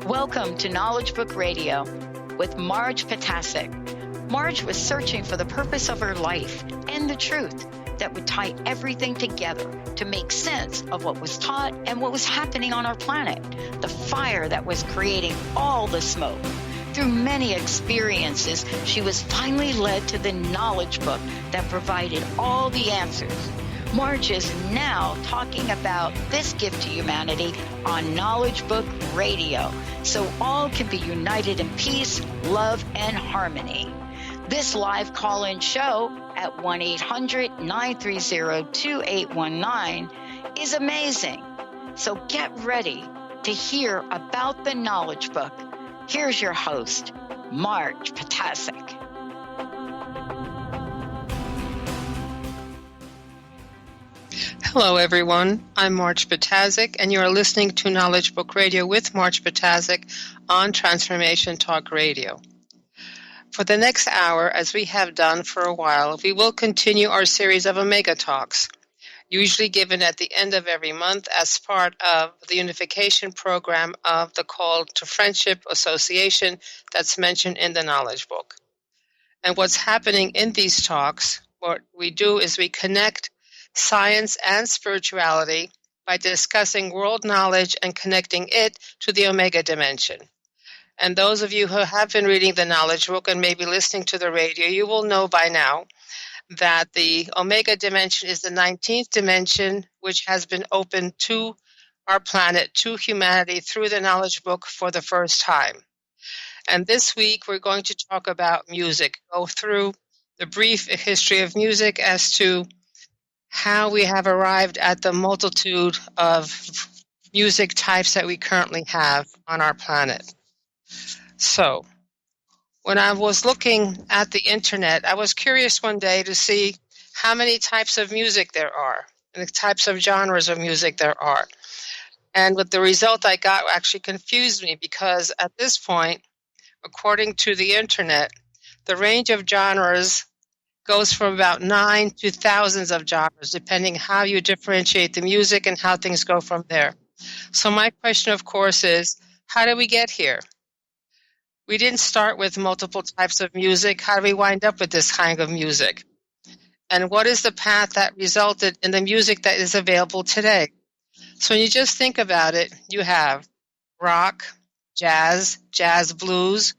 Welcome to Knowledge Book Radio with Marge Potasic. Marge was searching for the purpose of her life and the truth that would tie everything together to make sense of what was taught and what was happening on our planet, the fire that was creating all the smoke. Through many experiences, she was finally led to the knowledge book that provided all the answers. Marge is now talking about this gift to humanity on Knowledge Book Radio, so all can be united in peace, love, and harmony. This live call-in show at 1-800-930-2819 is amazing. So get ready to hear about the Knowledge Book. Here's your host, Marge Potasic. Hello, everyone. I'm Marge Potasic, and you are listening to Knowledge Book Radio with Marge Potasic on Transformation Talk Radio. For the next hour, as we have done for a while, we will continue our series of Omega Talks, usually given at the end of every month as part of the unification program of the Call to Friendship Association that's mentioned in the Knowledge Book. And what's happening in these talks, what we do is we connect science and spirituality by discussing world knowledge and connecting it to the Omega dimension. And those of you who have been reading the Knowledge Book and maybe listening to the radio, you will know by now that the Omega dimension is the 19th dimension, which has been opened to our planet, to humanity, through the Knowledge Book for the first time. And this week, we're going to talk about music, go through the brief history of music as to how we have arrived at the multitude of music types that we currently have on our planet. So, when I was looking at the internet, I was curious one day to see how many types of music there are, and the types of genres of music there are. And with the result I got actually confused me, because at this point, according to the internet, the range of genres goes from about 9 to thousands of genres, depending how you differentiate the music and how things go from there. So my question, of course, is, how did we get here? We didn't start with multiple types of music. How do we wind up with this kind of music? And what is the path that resulted in the music that is available today? So when you just think about it, you have rock, jazz, jazz blues,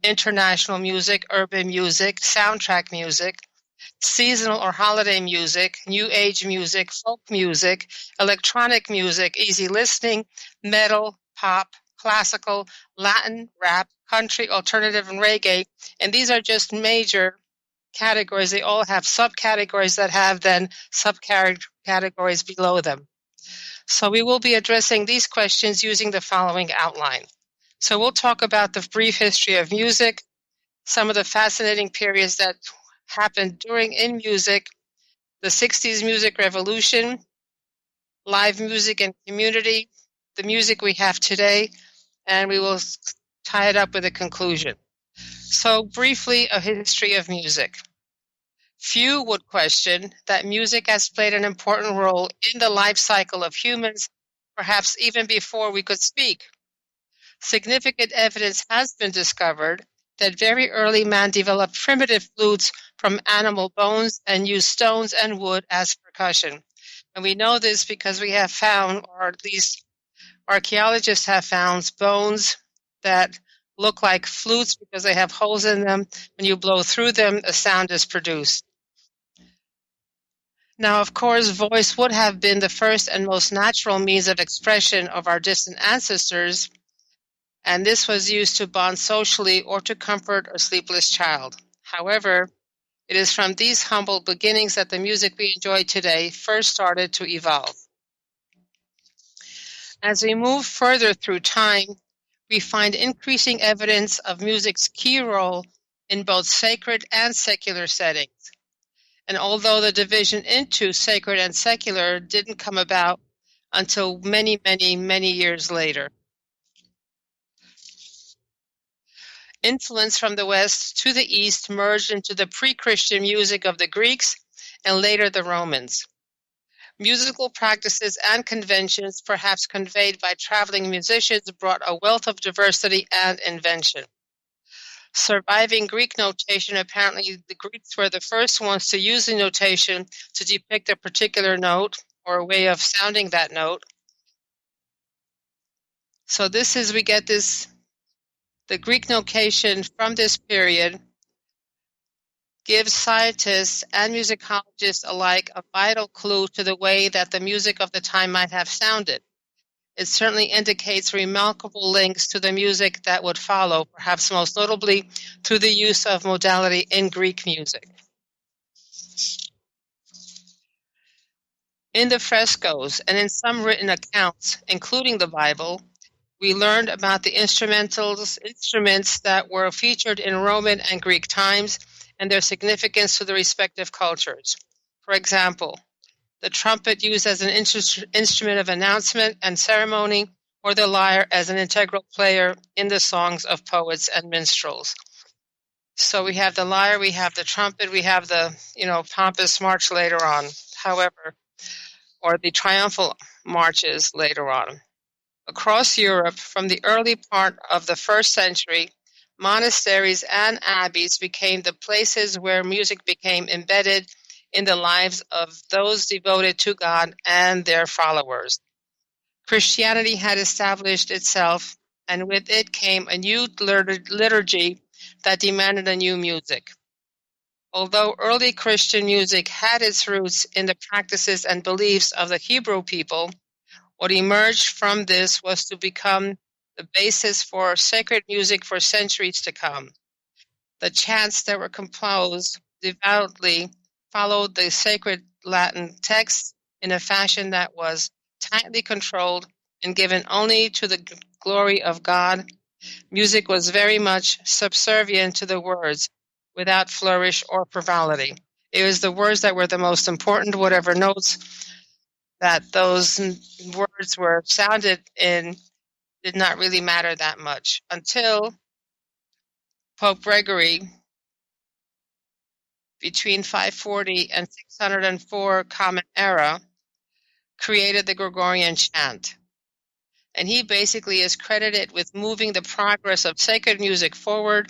international music, urban music, soundtrack music, seasonal or holiday music, new age music, folk music, electronic music, easy listening, metal, pop, classical, Latin, rap, country, alternative, and reggae. And these are just major categories. They all have subcategories that have then subcategories below them. So we will be addressing these questions using the following outline. So we'll talk about the brief history of music, some of the fascinating periods that happened in music, the 60s music revolution, live music and community, the music we have today, and we will tie it up with a conclusion. So briefly, a history of music. Few would question that music has played an important role in the life cycle of humans, perhaps even before we could speak. Significant evidence has been discovered that very early man developed primitive flutes from animal bones and used stones and wood as percussion. And we know this because we have found, or at least archaeologists have found, bones that look like flutes because they have holes in them. When you blow through them, a sound is produced. Now, of course, voice would have been the first and most natural means of expression of our distant ancestors, and this was used to bond socially or to comfort a sleepless child. However, it is from these humble beginnings that the music we enjoy today first started to evolve. As we move further through time, we find increasing evidence of music's key role in both sacred and secular settings. And although the division into sacred and secular didn't come about until many, many, many years later. Influence from the West to the East merged into the pre-Christian music of the Greeks and later the Romans. Musical practices and conventions, perhaps conveyed by traveling musicians, brought a wealth of diversity and invention. Surviving Greek notation, apparently the Greeks were the first ones to use the notation to depict a particular note or a way of sounding that note. So we get the Greek notation from this period gives scientists and musicologists alike a vital clue to the way that the music of the time might have sounded. It certainly indicates remarkable links to the music that would follow, perhaps most notably through the use of modality in Greek music. In the frescoes and in some written accounts, including the Bible, we learned about the instruments that were featured in Roman and Greek times and their significance to the respective cultures. For example, the trumpet used as an instrument of announcement and ceremony, or the lyre as an integral player in the songs of poets and minstrels. So we have the lyre, we have the trumpet, we have the pompous march later on, however, or the triumphal marches later on. Across Europe, from the early part of the 1st century, monasteries and abbeys became the places where music became embedded in the lives of those devoted to God and their followers. Christianity had established itself, and with it came a new liturgy that demanded a new music. Although early Christian music had its roots in the practices and beliefs of the Hebrew people, what emerged from this was to become the basis for sacred music for centuries to come. The chants that were composed devoutly followed the sacred Latin texts in a fashion that was tightly controlled and given only to the glory of God. Music was very much subservient to the words, without flourish or frivolity. It was the words that were the most important, whatever notes that those words were sounded in did not really matter that much until Pope Gregory, between 540 and 604 Common Era, created the Gregorian chant. And he basically is credited with moving the progress of sacred music forward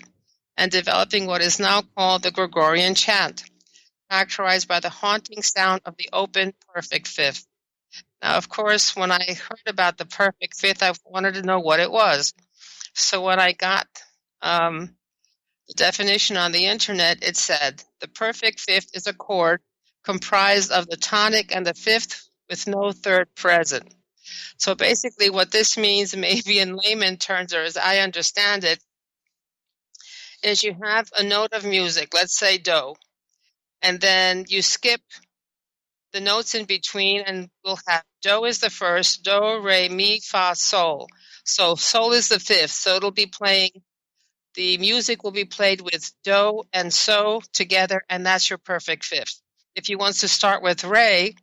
and developing what is now called the Gregorian chant, characterized by the haunting sound of the open perfect fifth. Now, of course, when I heard about the perfect fifth, I wanted to know what it was. So when I got the definition on the internet, it said, the perfect fifth is a chord comprised of the tonic and the fifth with no third present. So basically what this means, maybe in layman terms, or as I understand it, is you have a note of music, let's say do, and then you skip the notes in between, and we'll have do is the first, do, re, mi, fa, sol. So sol is the fifth, so it'll be playing, the music will be played with do and so together, and that's your perfect fifth. If you want to start with re,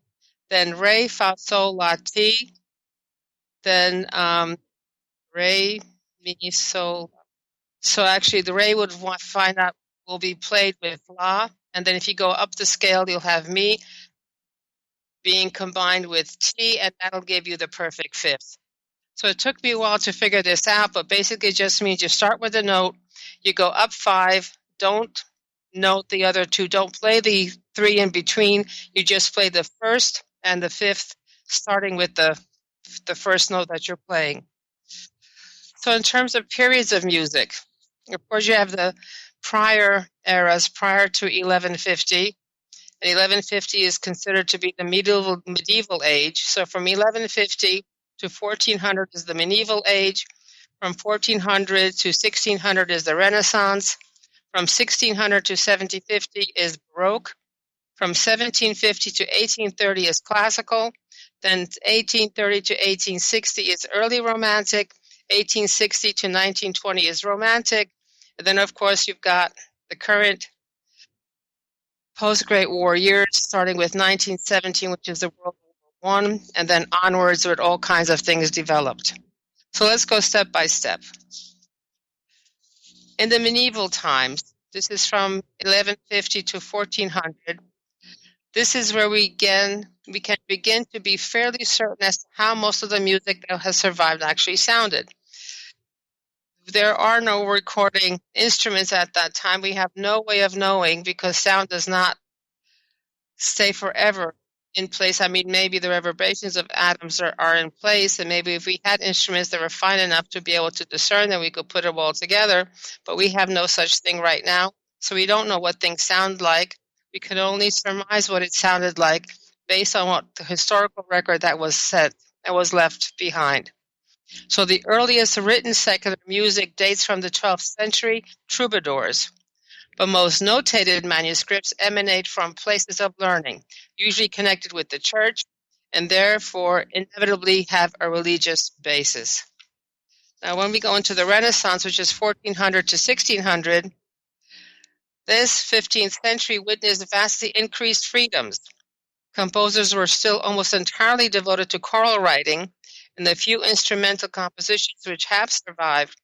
then re, fa, sol, la, ti, then re, mi, sol. So actually the re would find out will be played with la, and then if you go up the scale, you'll have mi being combined with T, and that'll give you the perfect fifth. So it took me a while to figure this out, but basically it just means you start with a note, you go up 5, don't note the other 2, don't play the 3 in between, you just play the first and the fifth, starting with the first note that you're playing. So in terms of periods of music, of course you have the prior eras prior to 1150. And 1150 is considered to be the medieval age. So from 1150 to 1400 is the medieval age. From 1400 to 1600 is the Renaissance. From 1600 to 1750 is Baroque. From 1750 to 1830 is classical. Then 1830 to 1860 is early romantic. 1860 to 1920 is romantic. And then, of course, you've got the current post-Great War years, starting with 1917, which is the World War I, and then onwards with all kinds of things developed. So let's go step by step. In the medieval times, this is from 1150 to 1400, this is where we again we can begin to be fairly certain as to how most of the music that has survived actually sounded. There are no recording instruments at that time. We have no way of knowing because sound does not stay forever in place. I mean, maybe the reverberations of atoms are in place, and maybe if we had instruments that were fine enough to be able to discern them, we could put them all together, but we have no such thing right now, so we don't know what things sound like. We can only surmise what it sounded like based on what the historical record that was set and was left behind. So the earliest written secular music dates from the 12th century troubadours. But most notated manuscripts emanate from places of learning, usually connected with the church, and therefore inevitably have a religious basis. Now, when we go into the Renaissance, which is 1400 to 1600, this 15th century witnessed vastly increased freedoms. Composers were still almost entirely devoted to choral writing, and the few instrumental compositions which have survived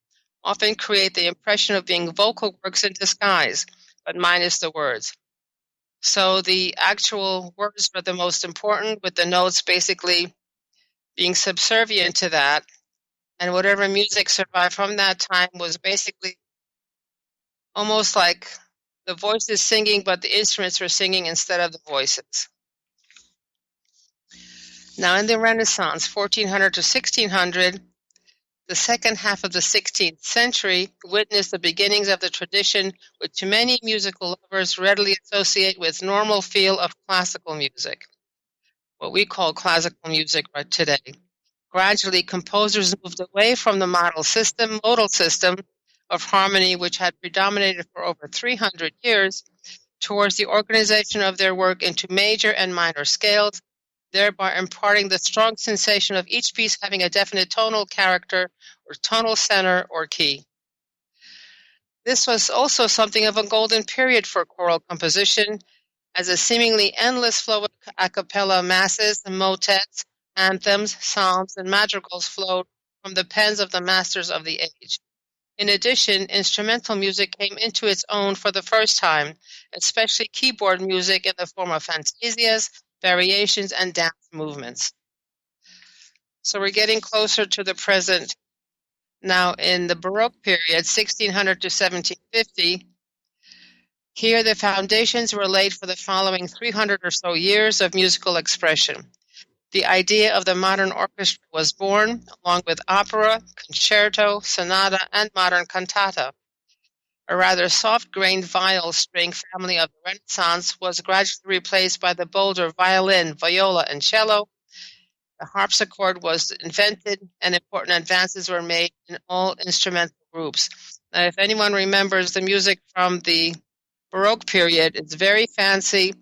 often create the impression of being vocal works in disguise, but minus the words. So the actual words are the most important, with the notes basically being subservient to that. And whatever music survived from that time was basically almost like the voices singing, but the instruments were singing instead of the voices. Now in the Renaissance, 1400 to 1600, the second half of the 16th century witnessed the beginnings of the tradition which many musical lovers readily associate with normal feel of classical music, what we call classical music right today. Gradually, composers moved away from the modal system, modal system of harmony which had predominated for over 300 years towards the organization of their work into major and minor scales, thereby imparting the strong sensation of each piece having a definite tonal character or tonal center or key. This was also something of a golden period for choral composition, as a seemingly endless flow of a cappella masses, motets, anthems, psalms, and madrigals flowed from the pens of the masters of the age. In addition, instrumental music came into its own for the first time, especially keyboard music in the form of fantasias, variations, and dance movements. So we're getting closer to the present. Now, in the Baroque period, 1600 to 1750, here the foundations were laid for the following 300 or so years of musical expression. The idea of the modern orchestra was born, along with opera, concerto, sonata, and modern cantata. A rather soft-grained viol string family of the Renaissance was gradually replaced by the bolder violin, viola, and cello. The harpsichord was invented, and important advances were made in all instrumental groups. Now, if anyone remembers the music from the Baroque period, it's very fancy.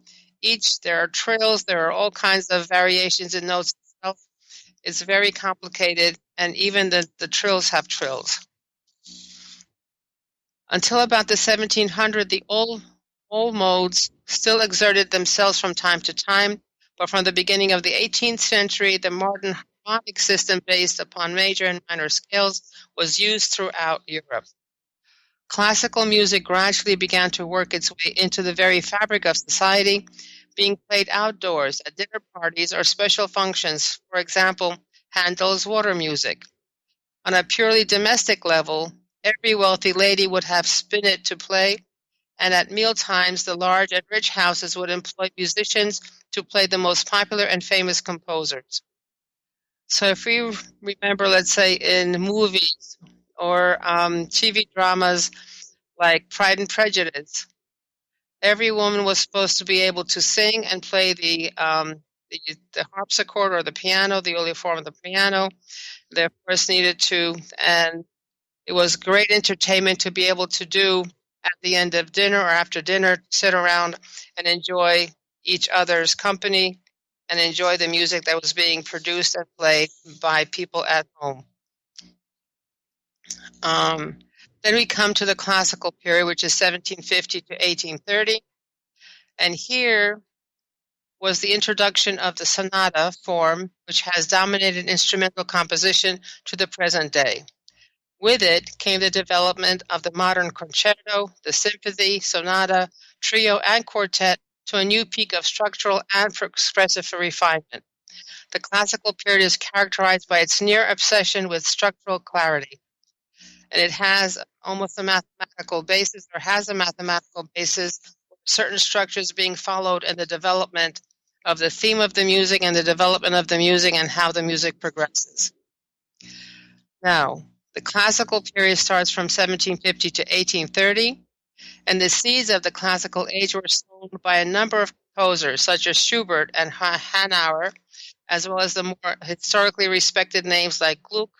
There are trills, there are all kinds of variations in notes itself. It's very complicated, and even the trills have trills. Until about the 1700s, the old modes still exerted themselves from time to time, but from the beginning of the 18th century, the modern harmonic system based upon major and minor scales was used throughout Europe. Classical music gradually began to work its way into the very fabric of society, being played outdoors at dinner parties or special functions, for example, Handel's water music. On a purely domestic level, every wealthy lady would have spinet to play, and at meal times the large and rich houses would employ musicians to play the most popular and famous composers. So if we remember, let's say, in movies or TV dramas like Pride and Prejudice, every woman was supposed to be able to sing and play the harpsichord or the piano, the only form of the piano. They, of course, needed to, and it was great entertainment to be able to do at the end of dinner or after dinner, sit around and enjoy each other's company and enjoy the music that was being produced and played by people at home. Then we come to the classical period, which is 1750 to 1830. And here was the introduction of the sonata form, which has dominated instrumental composition to the present day. With it came the development of the modern concerto, the symphony, sonata, trio, and quartet to a new peak of structural and expressive refinement. The classical period is characterized by its near obsession with structural clarity, and it has almost a mathematical basis, or has a mathematical basis, certain structures being followed in the development of the theme of the music and the development of the music and how the music progresses. Now, the classical period starts from 1750 to 1830, and the seeds of the classical age were sown by a number of composers such as Schubert and Hanauer, as well as the more historically respected names like Gluck,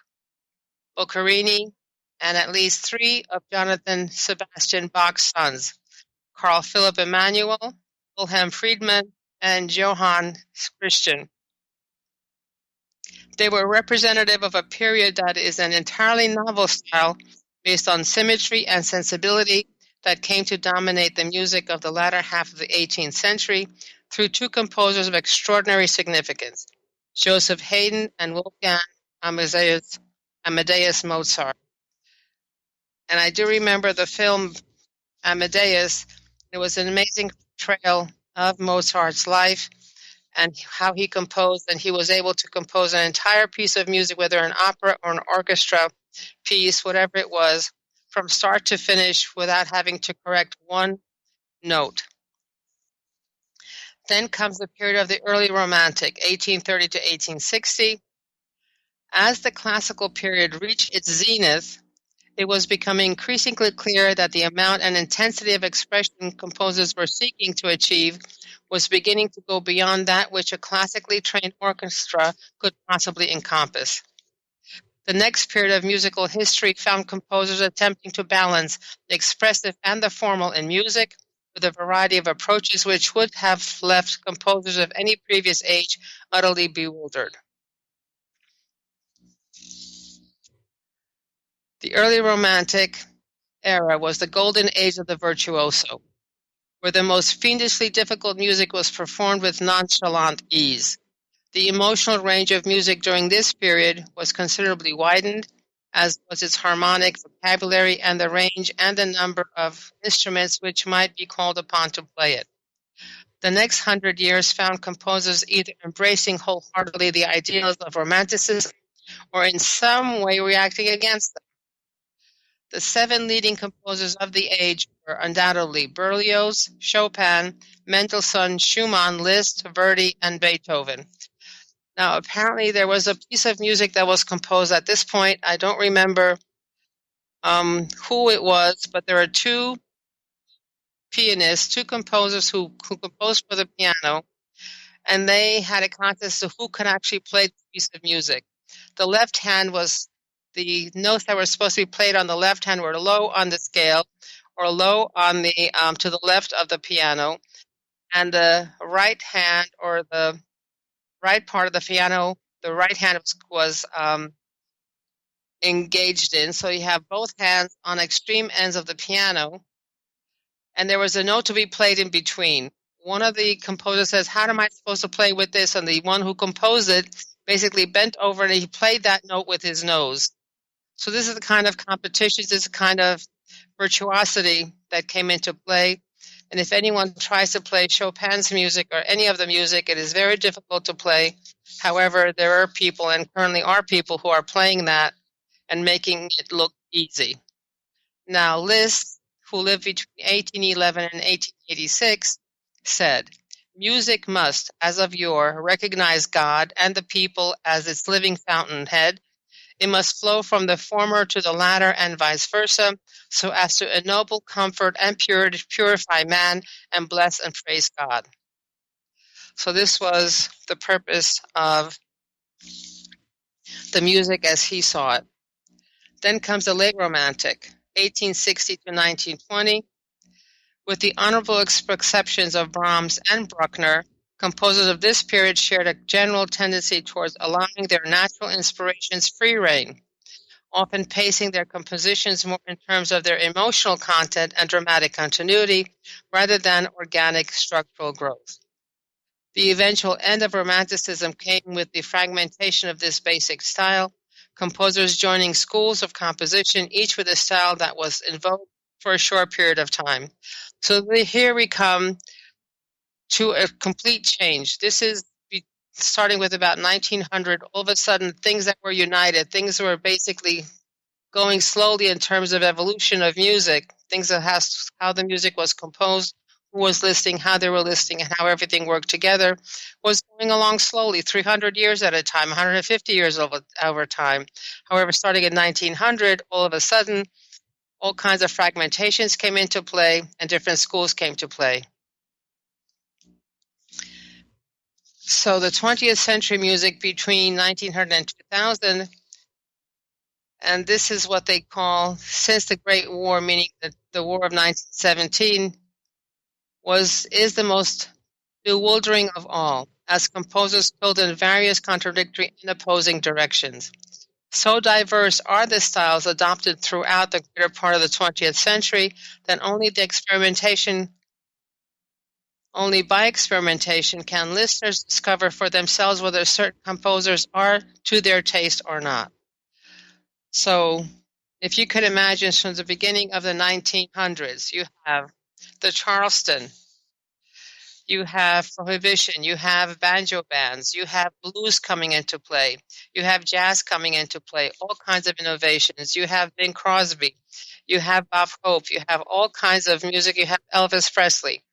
Boccherini, and at least three of Jonathan Sebastian Bach's sons, Carl Philipp Emanuel, Wilhelm Friedman, and Johann Christian. They were representative of a period that is an entirely novel style based on symmetry and sensibility that came to dominate the music of the latter half of the 18th century through two composers of extraordinary significance, Joseph Haydn and Wolfgang Amadeus Mozart. And I do remember the film Amadeus. It was an amazing portrayal of Mozart's life and how he composed, and he was able to compose an entire piece of music, whether an opera or an orchestra piece, whatever it was, from start to finish without having to correct one note. Then comes the period of the early Romantic, 1830 to 1860. As the classical period reached its zenith, it was becoming increasingly clear that the amount and intensity of expression composers were seeking to achieve was beginning to go beyond that which a classically trained orchestra could possibly encompass. The next period of musical history found composers attempting to balance the expressive and the formal in music with a variety of approaches which would have left composers of any previous age utterly bewildered. The early Romantic era was the golden age of the virtuoso, where the most fiendishly difficult music was performed with nonchalant ease. The emotional range of music during this period was considerably widened, as was its harmonic vocabulary and the range and the number of instruments which might be called upon to play it. The next 100 years found composers either embracing wholeheartedly the ideals of Romanticism or in some way reacting against them. The seven leading composers of the age were undoubtedly Berlioz, Chopin, Mendelssohn, Schumann, Liszt, Verdi, and Beethoven. Now, apparently there was a piece of music that was composed at this point. I don't remember who it was, but there are two pianists, two composers who composed for the piano, and they had a contest of who could actually play the piece of music. The left hand was the notes that were supposed to be played on the left hand were low on the scale, or low on the to the left of the piano, and the right hand, or the right part of the piano, the right hand was engaged in. So you have both hands on extreme ends of the piano, and there was a note to be played in between. One of the composers says, "How am I supposed to play with this?" And the one who composed it basically bent over and he played that note with his nose. So this is the kind of competition, this is the kind of virtuosity that came into play. And if anyone tries to play Chopin's music or any of the music, it is very difficult to play. However, there are people, and currently are people, who are playing that and making it look easy. Now, Liszt, who lived between 1811 and 1886, said, "Music must, as of yore, recognize God and the people as its living fountainhead. It must flow from the former to the latter and vice versa, so as to ennoble, comfort, and purify man, and bless and praise God." So this was the purpose of the music as he saw it. Then comes the late Romantic, 1860 to 1920. With the honorable exceptions of Brahms and Bruckner, composers of this period shared a general tendency towards allowing their natural inspirations free rein, often pacing their compositions more in terms of their emotional content and dramatic continuity rather than organic structural growth. The eventual end of Romanticism came with the fragmentation of this basic style, composers joining schools of composition, each with a style that was in vogue for a short period of time. So here we come to a complete change. This is starting with about 1900. All of a sudden, things that were united, things were basically going slowly in terms of evolution of music, things that how the music was composed, who was listening, how they were listening, and how everything worked together, was going along slowly, 300 years at a time, 150 years over time. However, starting in 1900, all of a sudden, all kinds of fragmentations came into play, and different schools came to play. So the 20th century music between 1900 and 2000, and this is what they call, since the Great War, meaning the War of 1917, is the most bewildering of all, as composers pulled in various contradictory and opposing directions. So diverse are the styles adopted throughout the greater part of the 20th century that only by experimentation can listeners discover for themselves whether certain composers are to their taste or not. So, if you could imagine from the beginning of the 1900s, you have the Charleston, you have Prohibition, you have banjo bands, you have blues coming into play, you have jazz coming into play, all kinds of innovations. You have Bing Crosby, you have Bob Hope, you have all kinds of music, you have Elvis Presley,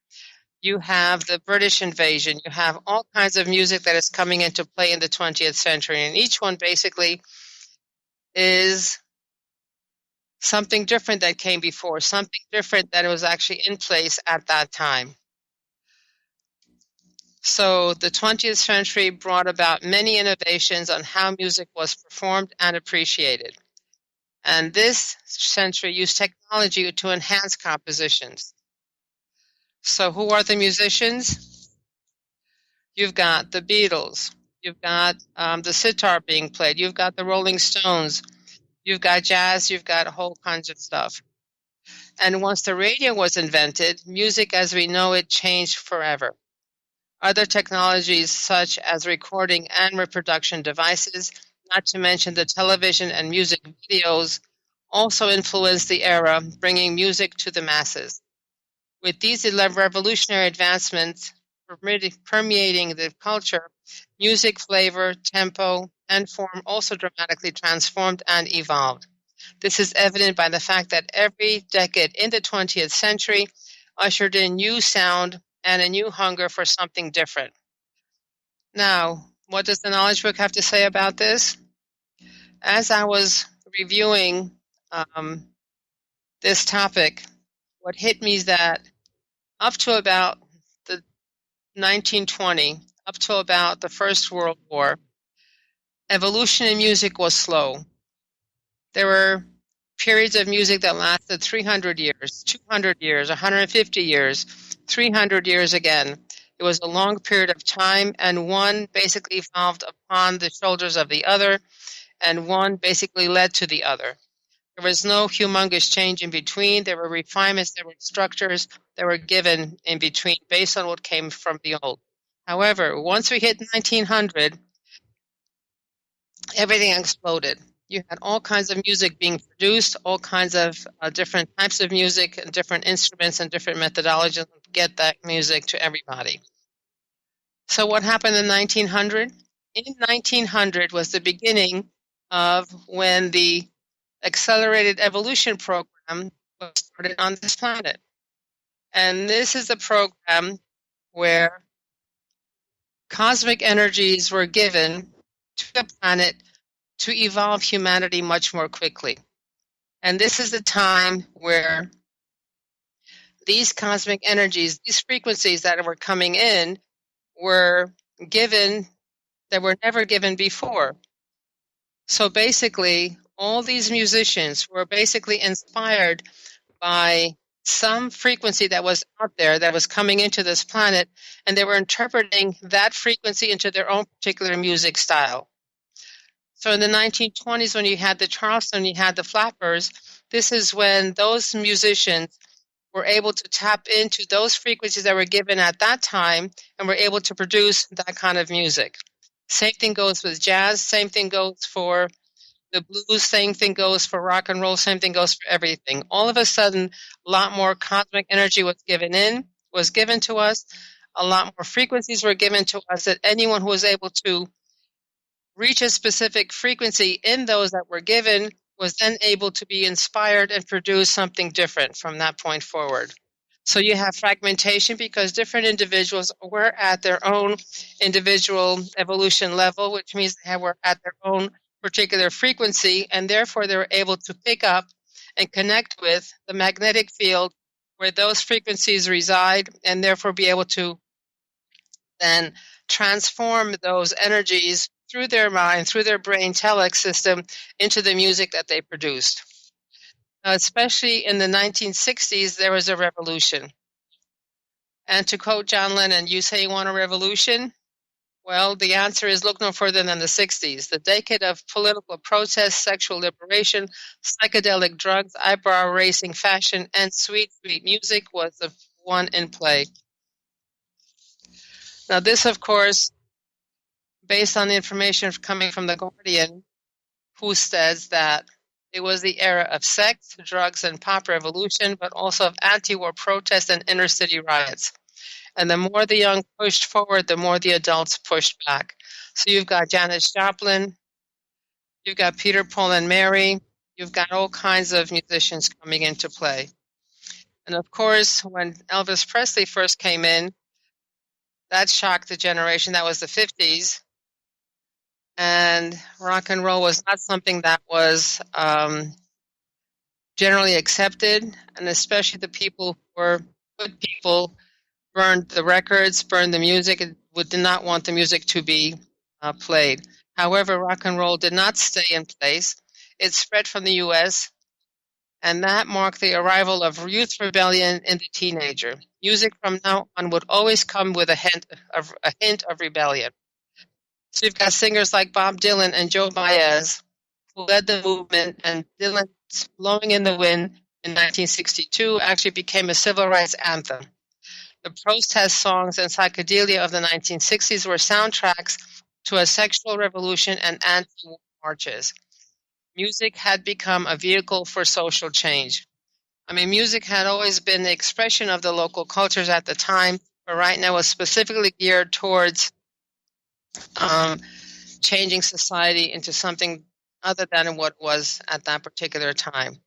you have the British invasion, you have all kinds of music that is coming into play in the 20th century, and each one basically is something different that came before, something different that was actually in place at that time. So the 20th century brought about many innovations on how music was performed and appreciated. And this century used technology to enhance compositions. So who are the musicians? You've got the Beatles. You've got the sitar being played. You've got the Rolling Stones. You've got jazz. You've got a whole kinds of stuff. And once the radio was invented, music as we know it changed forever. Other technologies such as recording and reproduction devices, not to mention the television and music videos, also influenced the era, bringing music to the masses. With these revolutionary advancements permeating the culture, music flavor, tempo, and form also dramatically transformed and evolved. This is evident by the fact that every decade in the 20th century ushered in new sound and a new hunger for something different. Now, what does the Knowledge Book have to say about this? As I was reviewing this topic, what hit me is that up to about the 1920, up to about the First World War, evolution in music was slow. There were periods of music that lasted 300 years, 200 years, 150 years, 300 years again. It was a long period of time, and one basically evolved upon the shoulders of the other, and one basically led to the other. There was no humongous change in between. There were refinements, there were structures that were given in between based on what came from the old. However, once we hit 1900, everything exploded. You had all kinds of music being produced, all kinds of different types of music and different instruments and different methodologies to get that music to everybody. So what happened in 1900? In 1900 was the beginning of when the accelerated evolution program was started on this planet. And this is a program where cosmic energies were given to the planet to evolve humanity much more quickly. And this is the time where these cosmic energies, these frequencies that were coming in, were given that were never given before. So basically, all these musicians were basically inspired by some frequency that was out there that was coming into this planet, and they were interpreting that frequency into their own particular music style. So in the 1920s, when you had the Charleston, you had the Flappers, this is when those musicians were able to tap into those frequencies that were given at that time and were able to produce that kind of music. Same thing goes with jazz, same thing goes for the blues, same thing goes for rock and roll, same thing goes for everything. All of a sudden, a lot more cosmic energy was given to us. A lot more frequencies were given to us, that anyone who was able to reach a specific frequency in those that were given was then able to be inspired and produce something different from that point forward. So you have fragmentation because different individuals were at their own individual evolution level, which means they were at their own particular frequency, and therefore they were able to pick up and connect with the magnetic field where those frequencies reside, and therefore be able to then transform those energies through their mind, through their brain telex system, into the music that they produced. Now, especially in the 1960s, there was a revolution. And to quote John Lennon, you say you want a revolution? Well, the answer is look no further than the 60s, the decade of political protest, sexual liberation, psychedelic drugs, eyebrow raising fashion, and sweet, sweet music was the one in play. Now, this, of course, based on the information coming from The Guardian, who says that it was the era of sex, drugs, and pop revolution, but also of anti-war protests and inner-city riots. And the more the young pushed forward, the more the adults pushed back. So you've got Janis Joplin, you've got Peter, Paul, and Mary, you've got all kinds of musicians coming into play. And of course, when Elvis Presley first came in, that shocked the generation. That was the 50s. And rock and roll was not something that was generally accepted, and especially the people who were good people burned the records, burned the music, and did not want the music to be played. However, rock and roll did not stay in place. It spread from the U.S., and that marked the arrival of youth rebellion in the teenager. Music from now on would always come with a hint of rebellion. So you've got singers like Bob Dylan and Joe Baez, who led the movement, and Dylan's Blowing in the Wind in 1962 actually became a civil rights anthem. The protest songs and psychedelia of the 1960s were soundtracks to a sexual revolution and anti-war marches. Music had become a vehicle for social change. I mean, music had always been the expression of the local cultures at the time, but right now was specifically geared towards changing society into something other than what it was at that particular time.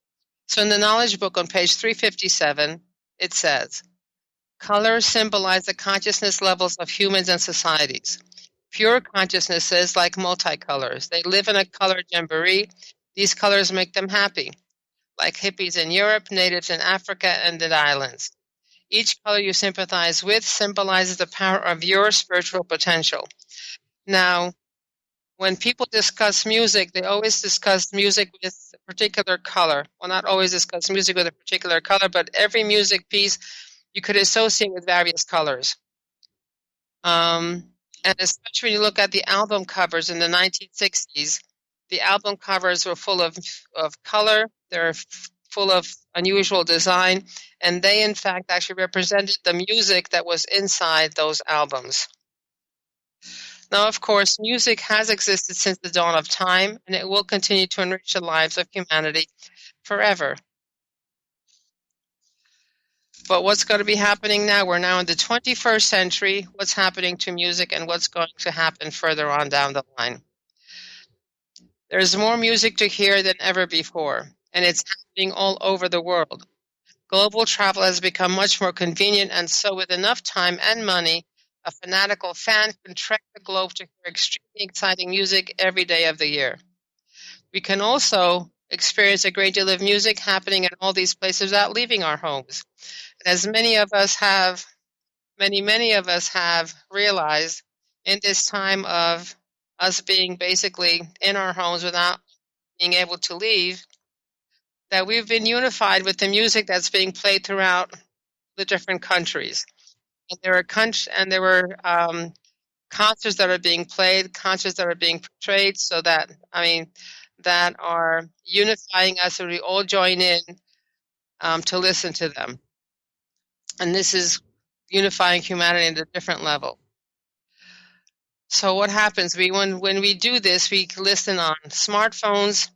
So in the Knowledge book on page 357, it says, colors symbolize the consciousness levels of humans and societies. Pure consciousnesses like multicolors. They live in a color jamboree. These colors make them happy, like hippies in Europe, natives in Africa, and the islands. Each color you sympathize with symbolizes the power of your spiritual potential. Now, when people discuss music, they always discuss music with a particular color. Well, not always discuss music with a particular color, but every music piece you could associate with various colors. And especially when you look at the album covers in the 1960s, the album covers were full of color. They're full of unusual design, and they, in fact, actually represented the music that was inside those albums. Now, of course, music has existed since the dawn of time, and it will continue to enrich the lives of humanity forever. But what's going to be happening now? We're now in the 21st century. What's happening to music and what's going to happen further on down the line? There's more music to hear than ever before, and it's happening all over the world. Global travel has become much more convenient, and so with enough time and money, a fanatical fan can trek the globe to hear extremely exciting music every day of the year. We can also experience a great deal of music happening in all these places without leaving our homes. And as many of us have realized in this time of us being basically in our homes without being able to leave, that we've been unified with the music that's being played throughout the different countries. And there were concerts that are being played, concerts that are being portrayed, so that that are unifying us, and we all join in to listen to them. And this is unifying humanity at a different level. So what happens? When we do this, we listen on smartphones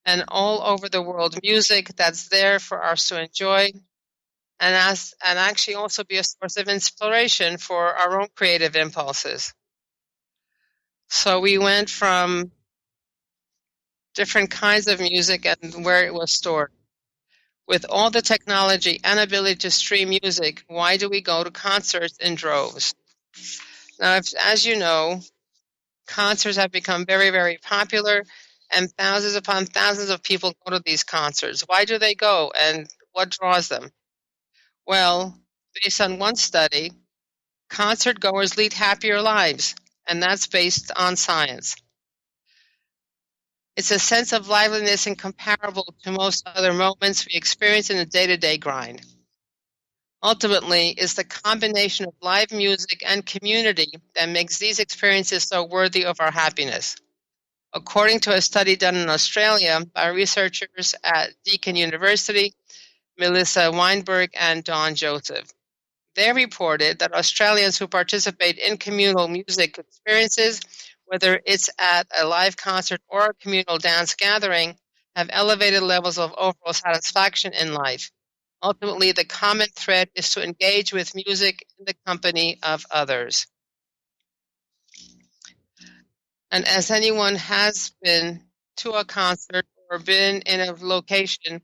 and all over the world music that's there for us to enjoy. and actually also be a source of inspiration for our own creative impulses. So we went from different kinds of music and where it was stored. With all the technology and ability to stream music, why do we go to concerts in droves? Now, as you know, concerts have become very, very popular, and thousands upon thousands of people go to these concerts. Why do they go, and what draws them? Well, based on one study, concert goers lead happier lives, and that's based on science. It's a sense of liveliness incomparable to most other moments we experience in the day-to-day grind. Ultimately, it's the combination of live music and community that makes these experiences so worthy of our happiness. According to a study done in Australia by researchers at Deakin University, Melissa Weinberg and Dawn Joseph, they reported that Australians who participate in communal music experiences, whether it's at a live concert or a communal dance gathering, have elevated levels of overall satisfaction in life. Ultimately, the common thread is to engage with music in the company of others. And as anyone has been to a concert or been in a location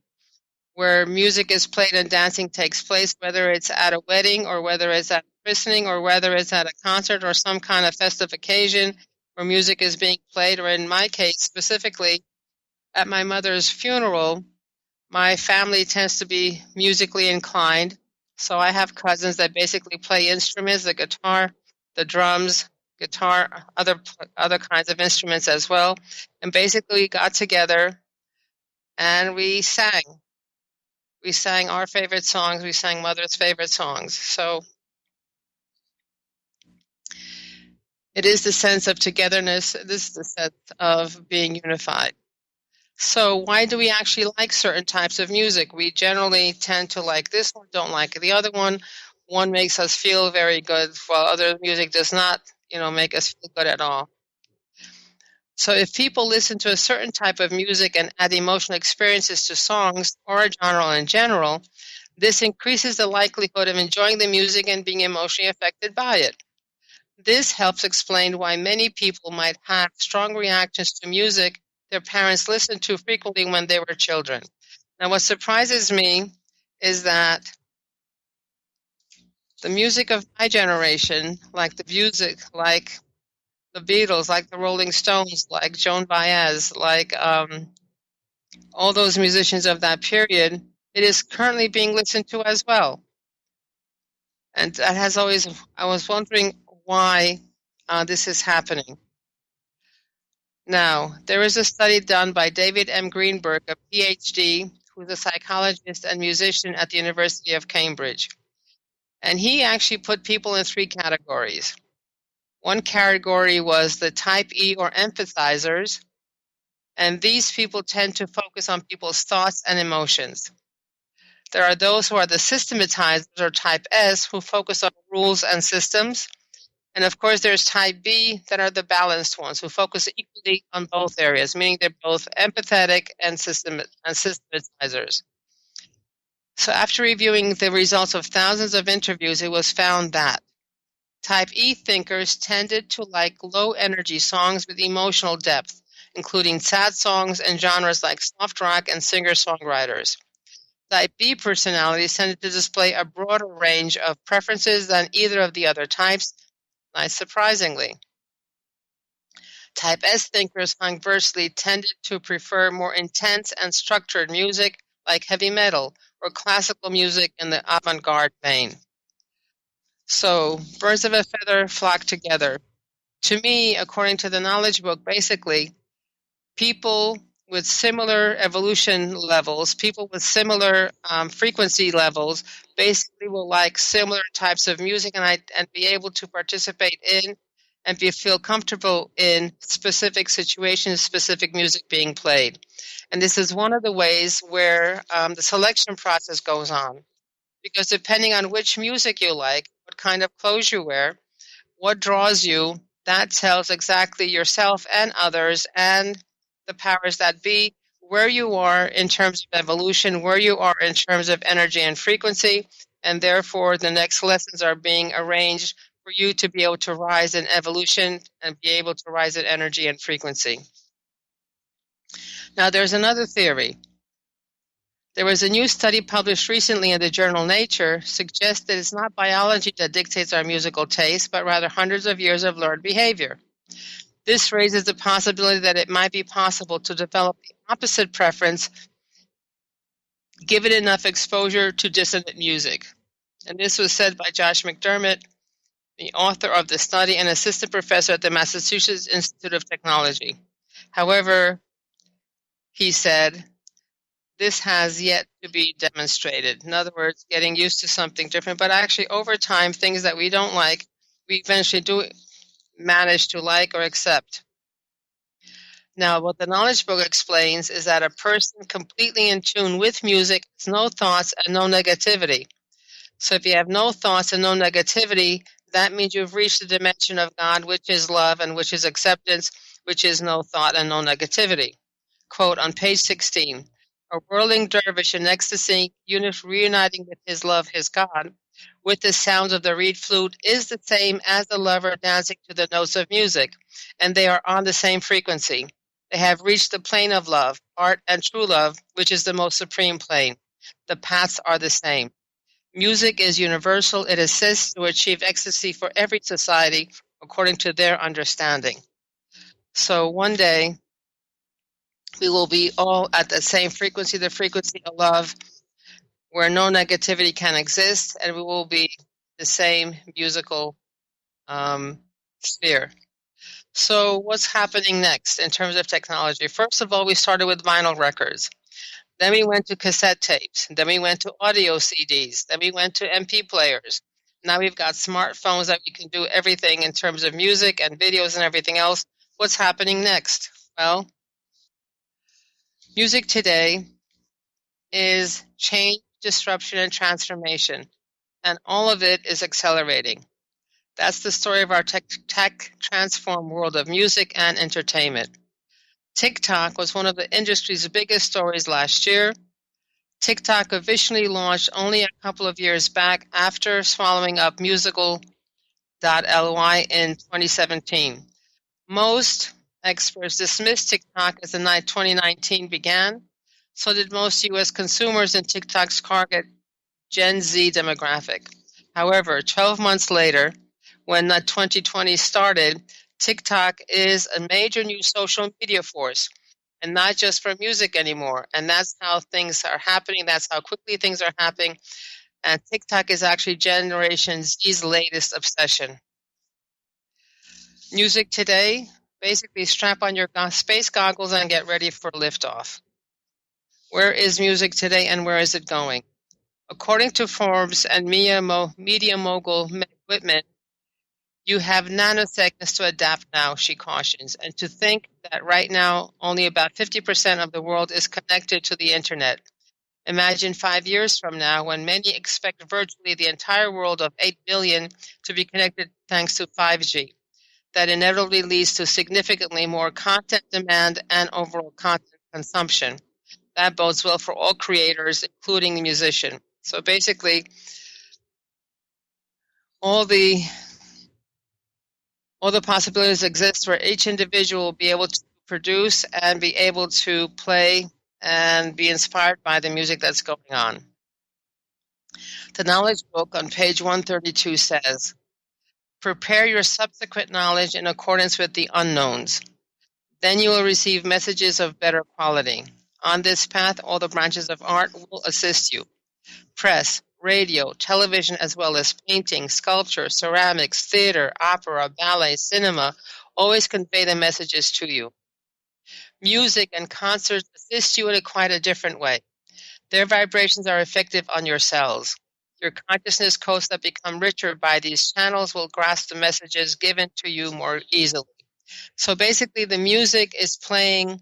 where music is played and dancing takes place, whether it's at a wedding or whether it's at a christening or whether it's at a concert or some kind of festive occasion where music is being played, or in my case specifically, at my mother's funeral, my family tends to be musically inclined. So I have cousins that basically play instruments, the guitar, the drums, guitar, other kinds of instruments as well, and basically got together and we sang. We sang our favorite songs. We sang Mother's favorite songs. So it is the sense of togetherness. This is the sense of being unified. So why do we actually like certain types of music? We generally tend to like this one, don't like the other one. One makes us feel very good, while other music does not, make us feel good at all. So if people listen to a certain type of music and add emotional experiences to songs or a genre in general, this increases the likelihood of enjoying the music and being emotionally affected by it. This helps explain why many people might have strong reactions to music their parents listened to frequently when they were children. Now, what surprises me is that the music of my generation, like the music, like the Beatles, like the Rolling Stones, like Joan Baez, like all those musicians of that period, it is currently being listened to as well. And that has always, I was wondering why this is happening. Now, there is a study done by David M. Greenberg, a PhD, who is a psychologist and musician at the University of Cambridge. And he actually put people in three categories. One category was the type E or empathizers, and these people tend to focus on people's thoughts and emotions. There are those who are the systematizers or type S who focus on rules and systems. And of course, there's type B that are the balanced ones who focus equally on both areas, meaning they're both empathetic and systematizers. So after reviewing the results of thousands of interviews, it was found that type E thinkers tended to like low-energy songs with emotional depth, including sad songs and genres like soft rock and singer-songwriters. Type B personalities tended to display a broader range of preferences than either of the other types, not surprisingly. Type S thinkers, conversely, tended to prefer more intense and structured music like heavy metal or classical music in the avant-garde vein. So, birds of a feather flock together. To me, according to the Knowledge book, basically, people with similar evolution levels, people with similar frequency levels, basically will like similar types of music and be able to participate in and feel comfortable in specific situations, specific music being played. And this is one of the ways where the selection process goes on. Because depending on which music you like, what kind of clothes you wear, what draws you, that tells exactly yourself and others and the powers that be where you are in terms of evolution, where you are in terms of energy and frequency, and therefore the next lessons are being arranged for you to be able to rise in evolution and be able to rise in energy and frequency. Now, there's another theory. There was a new study published recently in the journal Nature suggests that it's not biology that dictates our musical taste, but rather hundreds of years of learned behavior. This raises the possibility that it might be possible to develop the opposite preference given enough exposure to dissonant music. And this was said by Josh McDermott, the author of the study and assistant professor at the Massachusetts Institute of Technology. However, he said, this has yet to be demonstrated. In other words, getting used to something different. But actually, over time, things that we don't like, we eventually do manage to like or accept. Now, what the Knowledge book explains is that a person completely in tune with music has no thoughts and no negativity. So if you have no thoughts and no negativity, that means you've reached the dimension of God, which is love and which is acceptance, which is no thought and no negativity. Quote on page 16, a whirling dervish in ecstasy, reuniting with his love, his God, with the sounds of the reed flute is the same as the lover dancing to the notes of music, and they are on the same frequency. They have reached the plane of love, art, and true love, which is the most supreme plane. The paths are the same. Music is universal. It assists to achieve ecstasy for every society according to their understanding. So one day, we will be all at the same frequency, the frequency of love, where no negativity can exist, and we will be the same musical sphere. So what's happening next in terms of technology? First of all, we started with vinyl records. Then we went to cassette tapes. Then we went to audio CDs. Then we went to MP players. Now we've got smartphones that we can do everything in terms of music and videos and everything else. What's happening next? Well, music today is change, disruption, and transformation, and all of it is accelerating. That's the story of our tech transformed world of music and entertainment. TikTok was one of the industry's biggest stories last year. TikTok officially launched only a couple of years back after swallowing up musical.ly in 2017. Most experts dismissed TikTok as the night 2019 began. So did most U.S. consumers in TikTok's target Gen Z demographic. However, 12 months later, when 2020 started, TikTok is a major new social media force, and not just for music anymore. And that's how things are happening. That's how quickly things are happening. And TikTok is actually Generation Z's latest obsession. Music today, basically strap on your space goggles and get ready for liftoff. Where is music today and where is it going? According to Forbes and media mogul Meg Whitman, you have nanoseconds to adapt now, she cautions, and to think that right now only about 50% of the world is connected to the internet. Imagine 5 years from now when many expect virtually the entire world of 8 billion to be connected thanks to 5G. That inevitably leads to significantly more content demand and overall content consumption. That bodes well for all creators, including the musician. So basically, all the possibilities exist where each individual will be able to produce and be able to play and be inspired by the music that's going on. The Knowledge book on page 132 says, prepare your subsequent knowledge in accordance with the unknowns. Then you will receive messages of better quality. On this path, all the branches of art will assist you. Press, radio, television, as well as painting, sculpture, ceramics, theater, opera, ballet, cinema, always convey the messages to you. Music and concerts assist you in quite a different way. Their vibrations are effective on your cells. Your consciousness codes that become richer by these channels will grasp the messages given to you more easily. So basically, the music is playing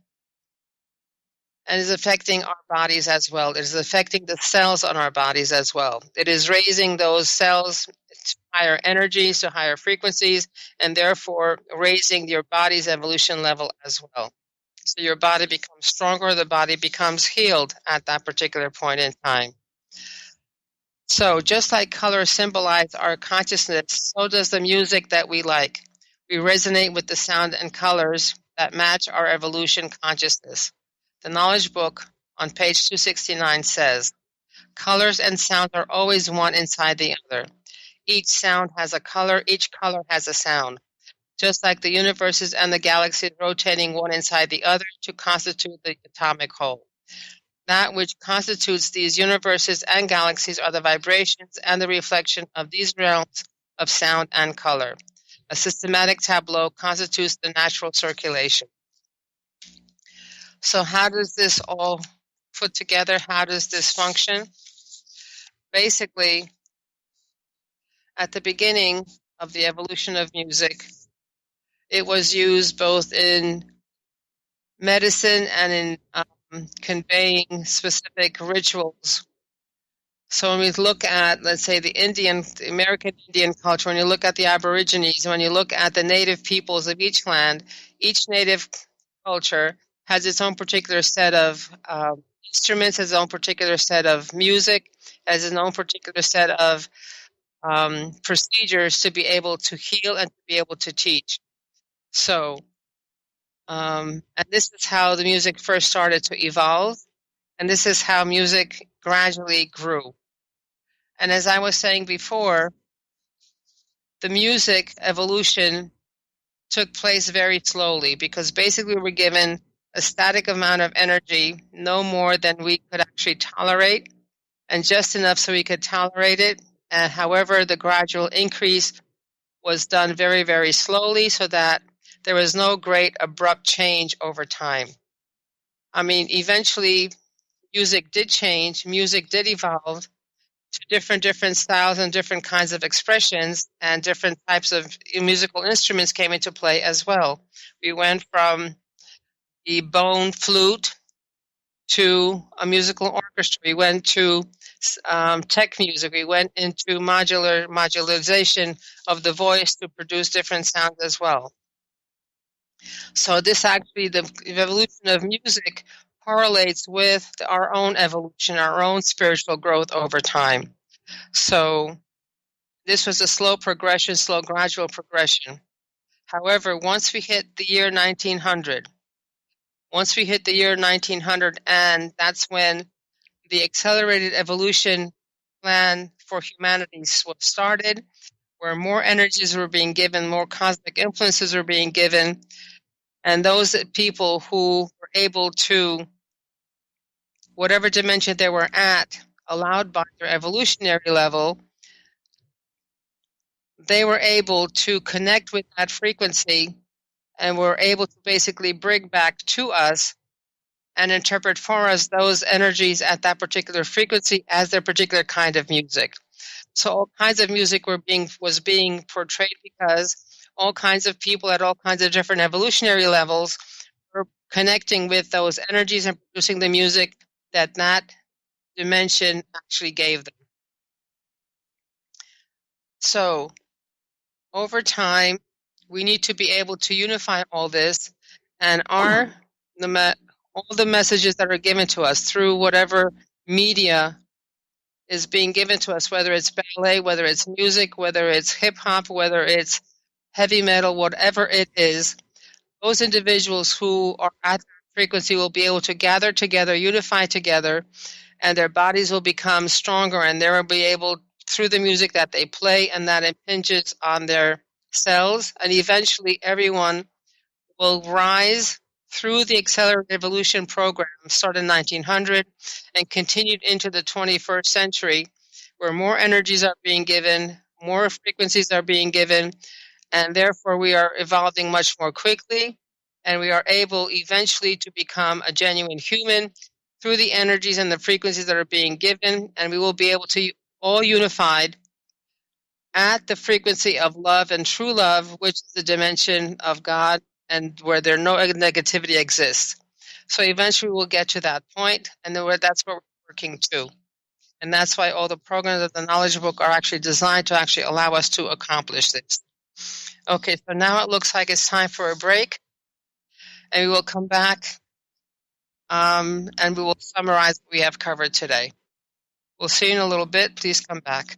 and is affecting our bodies as well. It is affecting the cells on our bodies as well. It is raising those cells to higher energies, to higher frequencies, and therefore raising your body's evolution level as well. So your body becomes stronger, the body becomes healed at that particular point in time. So just like color symbolizes our consciousness, so does the music that we like. We resonate with the sound and colors that match our evolution consciousness. The Knowledge book on page 269 says, colors and sound are always one inside the other. Each sound has a color, each color has a sound. Just like the universes and the galaxies rotating one inside the other to constitute the atomic whole. That which constitutes these universes and galaxies are the vibrations and the reflection of these realms of sound and color. A systematic tableau constitutes the natural circulation. So how does this all put together? How does this function? Basically, at the beginning of the evolution of music, it was used both in medicine and in conveying specific rituals. So when we look at, let's say, the American Indian culture, when you look at the Aborigines, when you look at the native peoples of each land, each native culture has its own particular set of instruments, has its own particular set of music, has its own particular set of procedures to be able to heal and to be able to teach. So, and this is how the music first started to evolve, and this is how music gradually grew. And as I was saying before, the music evolution took place very slowly because basically we were given a static amount of energy, no more than we could actually tolerate, and just enough so we could tolerate it. And however, the gradual increase was done very, very slowly so that there was no great abrupt change over time. I mean, eventually music did change, music did evolve to different styles and different kinds of expressions, and different types of musical instruments came into play as well. We went from the bone flute to a musical orchestra. We went to tech music. We went into modularization of the voice to produce different sounds as well. So this actually, the evolution of music correlates with our own evolution, our own spiritual growth over time. So this was a slow progression, slow gradual progression. However, once we hit the year 1900, and that's when the accelerated evolution plan for humanity was started, where more energies were being given, more cosmic influences were being given, and those people who were able to, whatever dimension they were at, allowed by their evolutionary level, they were able to connect with that frequency and were able to basically bring back to us and interpret for us those energies at that particular frequency as their particular kind of music. So all kinds of music was being portrayed because all kinds of people at all kinds of different evolutionary levels were connecting with those energies and producing the music that dimension actually gave them. So over time, we need to be able to unify all this, and all the messages that are given to us through whatever media is being given to us, whether it's ballet, whether it's music, whether it's hip-hop, whether it's heavy metal, whatever it is, those individuals who are at that frequency will be able to gather together, unify together, and their bodies will become stronger, and they will be able, through the music that they play, and that impinges on their cells, and eventually everyone will rise through the Accelerated Evolution program, started in 1900 and continued into the 21st century, where more energies are being given, more frequencies are being given, and therefore we are evolving much more quickly, and we are able eventually to become a genuine human through the energies and the frequencies that are being given, and we will be able to all unified at the frequency of love and true love, which is the dimension of God, and where there no negativity exists. So eventually we'll get to that point, and that's what we're working to. And that's why all the programs of the Knowledge book are actually designed to actually allow us to accomplish this. Okay, so now it looks like it's time for a break. and we will come back and we will summarize what we have covered today. We'll see you in a little bit. Please come back.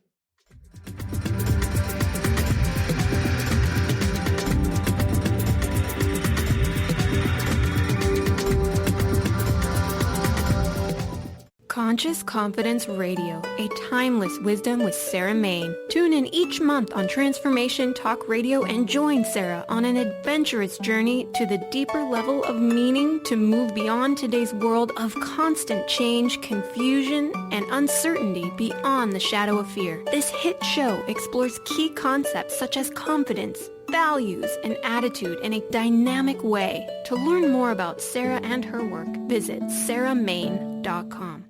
Conscious Confidence Radio, a timeless wisdom with Sarah Main. Tune in each month on Transformation Talk Radio and join Sarah on an adventurous journey to the deeper level of meaning to move beyond today's world of constant change, confusion, and uncertainty beyond the shadow of fear. This hit show explores key concepts such as confidence, values, and attitude in a dynamic way. To learn more about Sarah and her work, visit sarahmain.com.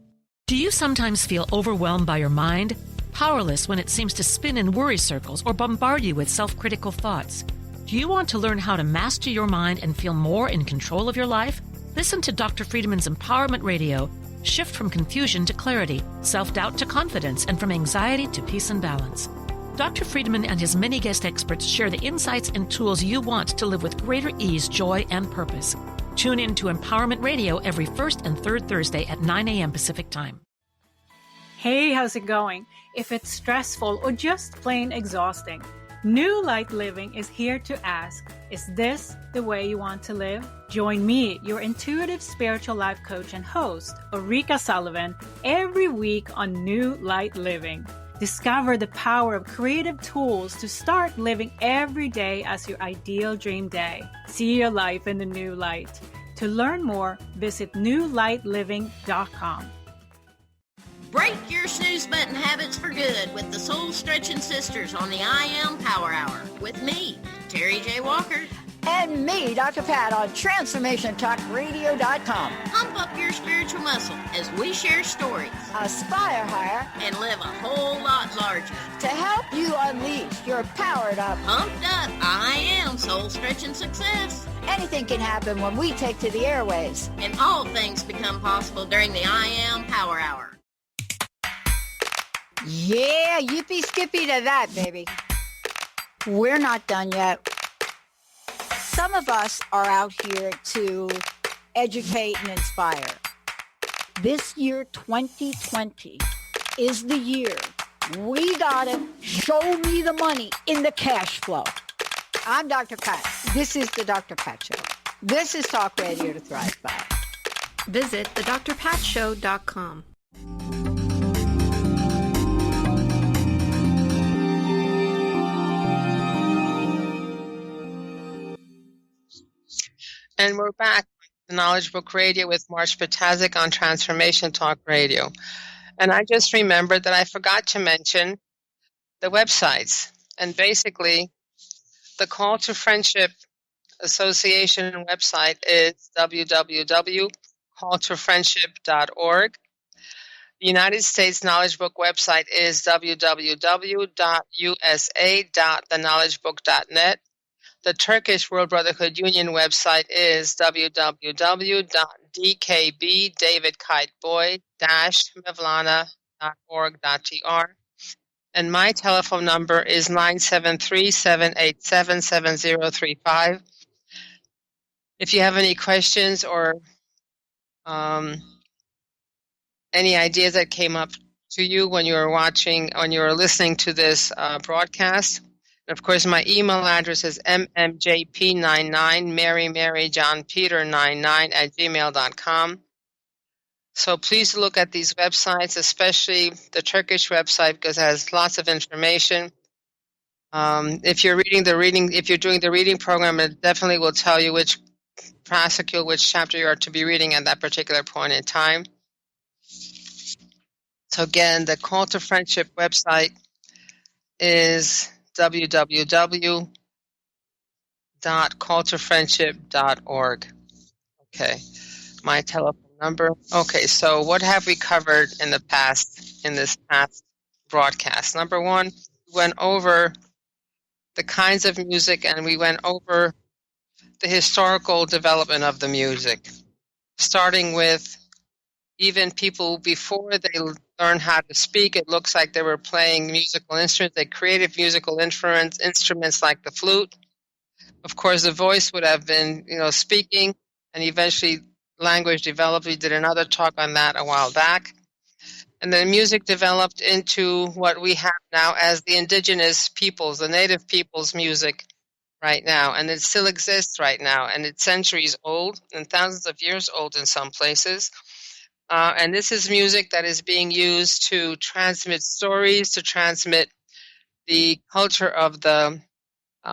Do you sometimes feel overwhelmed by your mind? Powerless when it seems to spin in worry circles or bombard you with self-critical thoughts? Do you want to learn how to master your mind and feel more in control of your life? Listen to Dr. Friedman's Empowerment Radio. Shift from confusion to clarity, self-doubt to confidence, and from anxiety to peace and balance. Dr. Friedman and his many guest experts share the insights and tools you want to live with greater ease, joy, and purpose. Tune in to Empowerment Radio every first and third Thursday at 9 a.m. Pacific Time. Hey, how's it going? If it's stressful or just plain exhausting, New Light Living is here to ask, is this the way you want to live? Join me, your intuitive spiritual life coach and host, Ulrika Sullivan, every week on New Light Living. Discover the power of creative tools to start living every day as your ideal dream day. See your life in the new light. To learn more, visit newlightliving.com. Break your snooze button habits for good with the Soul Stretching Sisters on the I Am Power Hour with me, Terry J. Walker. And me, Dr. Pat, on TransformationTalkRadio.com. Pump up your spiritual muscle as we share stories, Aspire higher, and live a whole lot larger. to help you unleash your powered up. Pumped up, I am Soul Stretching Success. Anything can happen when we take to the airwaves. And all things become possible during the I Am Power Hour. Yeah, yippee skippy to that, baby. We're not done yet. Some of us are out here to educate and inspire. This year, 2020, is the year we gotta show me the money in the cash flow. I'm Dr. Pat. This is the Dr. Pat Show. This is Talk Radio to Thrive By. Visit thedrpatshow.com. And we're back with the Knowledge Book Radio with Marge Patazik on Transformation Talk Radio. And I just remembered that I forgot to mention the websites. And basically, the Call to Friendship Association website is www.calltofriendship.org. The United States Knowledge Book website is www.usa.theknowledgebook.net. The Turkish World Brotherhood Union website is www.dkb-davidkiteboy-mevlana.org.tr. And my telephone number is 973-787-7035. If you have any questions or any ideas that came up to you when you were listening to this broadcast. And of course, my email address is mmjp99, Mary John Peter 99 at gmail.com. So please look at these websites, especially the Turkish website, because it has lots of information. If you're doing the reading program, it definitely will tell you which fascicule, which chapter you are to be reading at that particular point in time. So again, the Call to Friendship website is www.calltofriendship.org. Okay, my telephone number. Okay, so what have we covered in this past broadcast? Number one, we went over the kinds of music and we went over the historical development of the music, starting with even people before they learned how to speak. It looks like they were playing musical instruments. They created musical instruments like the flute. Of course, the voice would have been, speaking, and eventually language developed. We did another talk on that a while back. And then music developed into what we have now as the indigenous peoples, the native peoples' music right now. And it still exists right now. And it's centuries old and thousands of years old in some places. And this is music that is being used to transmit stories, to transmit the culture of the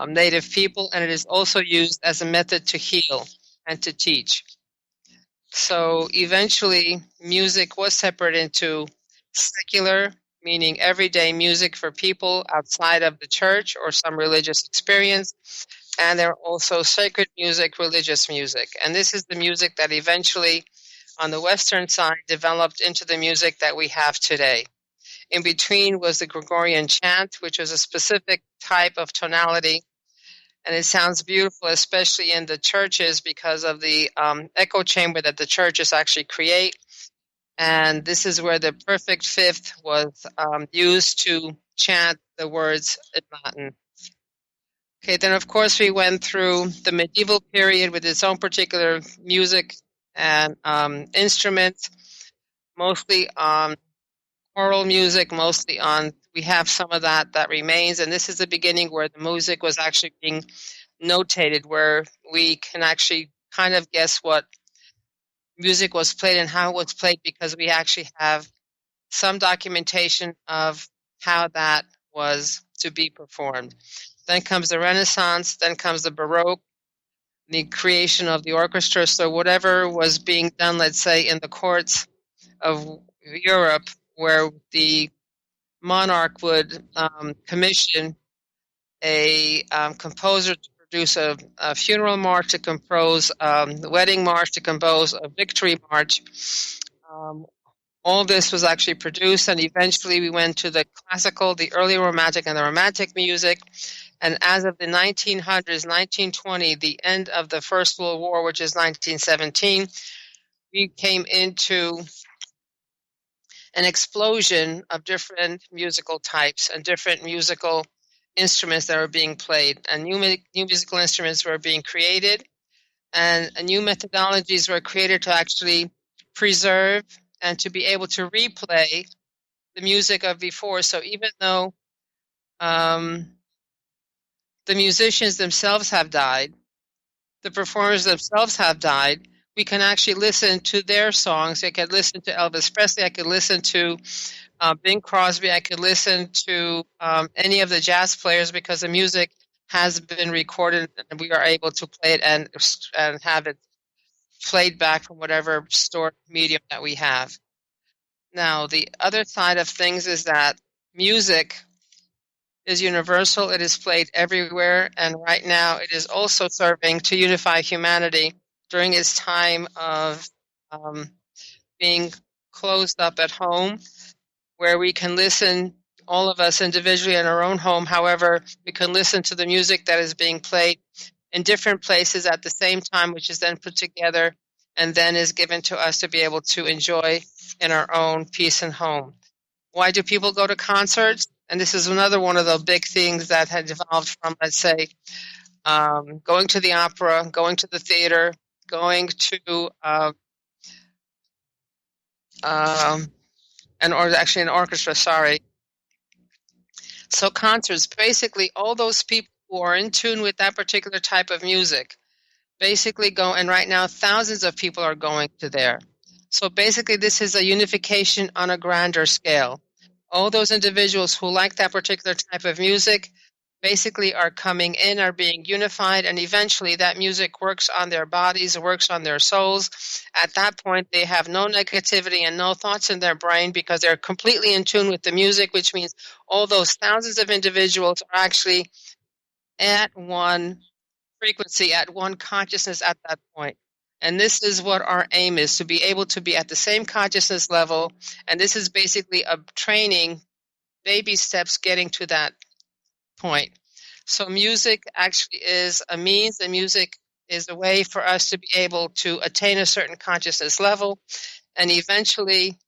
native people. And it is also used as a method to heal and to teach. So eventually, music was separated into secular, meaning everyday music for people outside of the church or some religious experience. And there are also sacred music, religious music. And this is the music that eventually, on the Western side, developed into the music that we have today. In between was the Gregorian chant, which was a specific type of tonality. And it sounds beautiful, especially in the churches, because of the echo chamber that the churches actually create. And this is where the perfect fifth was used to chant the words in Latin. Okay, then of course we went through the medieval period with its own particular music and instruments, mostly on choral music, mostly on, we have some of that remains. And this is the beginning where the music was actually being notated, where we can actually kind of guess what music was played and how it was played, because we actually have some documentation of how that was to be performed. Then comes the Renaissance, then comes the Baroque, the creation of the orchestra. So whatever was being done, let's say, in the courts of Europe, where the monarch would commission a composer to produce a funeral march, to compose the wedding march, to compose a victory march. All this was actually produced, and eventually we went to the classical, the early romantic, and the romantic music. And as of the 1900s, 1920, the end of the First World War, which is 1917, we came into an explosion of different musical types and different musical instruments that were being played, and new musical instruments were being created, and new methodologies were created to actually preserve and to be able to replay the music of before. So even though the musicians themselves have died, the performers themselves have died, we can actually listen to their songs. I could listen to Elvis Presley, I could listen to Bing Crosby, I could listen to any of the jazz players, because the music has been recorded and we are able to play it and have it played back from whatever stored medium that we have. Now, the other side of things is that music is universal. It is played everywhere, and right now it is also serving to unify humanity during its time of being closed up at home, where we can listen, all of us individually in our own home. However, we can listen to the music that is being played in different places at the same time, which is then put together and then is given to us to be able to enjoy in our own peace and home. Why do people go to concerts? And this is another one of the big things that had evolved from, let's say, going to the opera, going to the theater, going to an orchestra, sorry. So concerts, basically all those people who are in tune with that particular type of music basically go, and right now thousands of people are going to there. So basically this is a unification on a grander scale. All those individuals who like that particular type of music basically are coming in, are being unified, and eventually that music works on their bodies, works on their souls. At that point, they have no negativity and no thoughts in their brain, because they're completely in tune with the music, which means all those thousands of individuals are actually at one frequency, at one consciousness at that point. And this is what our aim is, to be able to be at the same consciousness level. And this is basically a training, baby steps getting to that point. So music actually is a means, and music is a way for us to be able to attain a certain consciousness level. And eventually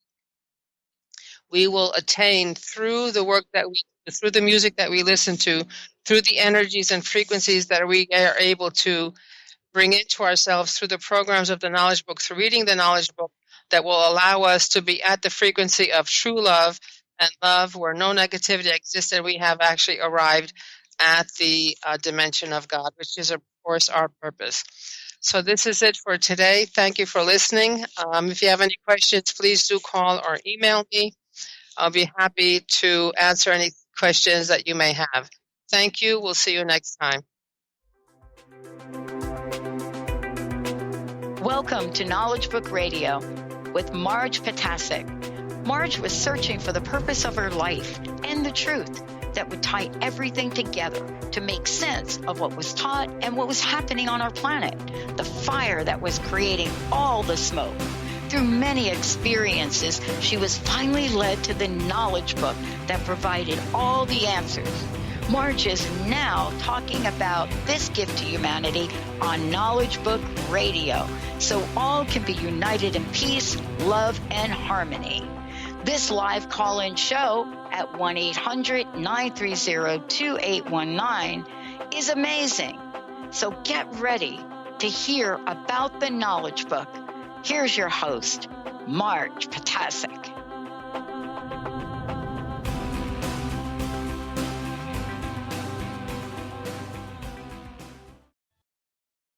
we will attain through the work that we, through the music that we listen to, through the energies and frequencies that we are able to bring into ourselves through the programs of the Knowledge Book, through reading the Knowledge Book, that will allow us to be at the frequency of true love and love where no negativity exists, and we have actually arrived at the dimension of God, which is, of course, our purpose. So this is it for today. Thank you for listening. If you have any questions, please do call or email me. I'll be happy to answer any questions that you may have. Thank you. We'll see you next time. Welcome to Knowledge Book Radio with Marge Potasic. Marge was searching for the purpose of her life and the truth that would tie everything together to make sense of what was taught and what was happening on our planet, the fire that was creating all the smoke. Through many experiences, she was finally led to the Knowledge Book that provided all the answers. Marge is now talking about this gift to humanity on Knowledge Book Radio, so all can be united in peace, love, and harmony. This live call-in show at 1-800-930-2819 is amazing. So get ready to hear about the Knowledge Book. Here's your host, Marge Potasic.